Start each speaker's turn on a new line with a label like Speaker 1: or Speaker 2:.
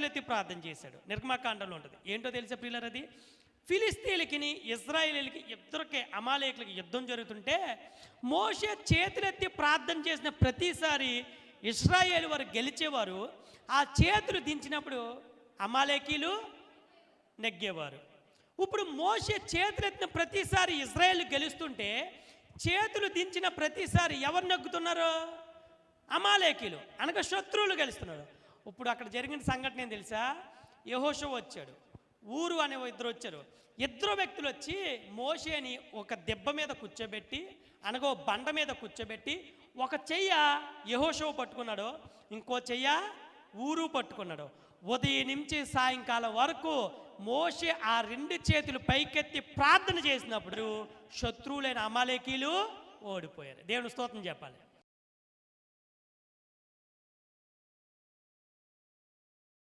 Speaker 1: చేతులెత్తి ప్రార్థన చేశాడు. నిర్గమకాండంలో ఉంటుంది. ఏంటో తెలుసా ప్రియులారా, అది ఫిలిస్తీన్లకి ఇజ్రాయేలీలకి ఇద్దరికి అమాలేకులకి యుద్ధం జరుగుతుంటే మోషే చేతులెత్తి ప్రార్థన చేసిన ప్రతిసారి ఇశ్రాయేలు వారు గెలిచేవారు. ఆ చేతులు దించినప్పుడు అమాలేకీలు నెగ్గేవారు. ఇప్పుడు మోషే చేతులెత్తిన ప్రతిసారి ఇజ్రాయేల్ గెలుస్తుంటే చేతులు దించిన ప్రతిసారి ఎవరు నెగ్గుతున్నారు? అమాలేకీలు, అనగా శత్రువులు గెలుస్తున్నారు. ఇప్పుడు అక్కడ జరిగిన సంఘటన ఏం తెలుసా? యెహోషువ వచ్చాడు, ఊరు అనే ఇద్దరు వచ్చారు. ఇద్దరు వ్యక్తులు వచ్చి మోషేని ఒక దెబ్బ మీద కూర్చోబెట్టి, అనగా బండ మీద కూర్చోబెట్టి, ఒక చెయ్య యెహోషువ పట్టుకున్నాడు, ఇంకో చెయ్య ఊరు పట్టుకున్నాడు. ఉదయం నుంచి సాయంకాలం వరకు మోషే ఆ రెండు చేతులు పైకెత్తి ప్రార్థన చేసినప్పుడు శత్రువులైన అమాలేకీలు ఓడిపోయారు. దేవుని స్తోత్రం చెప్పాలి.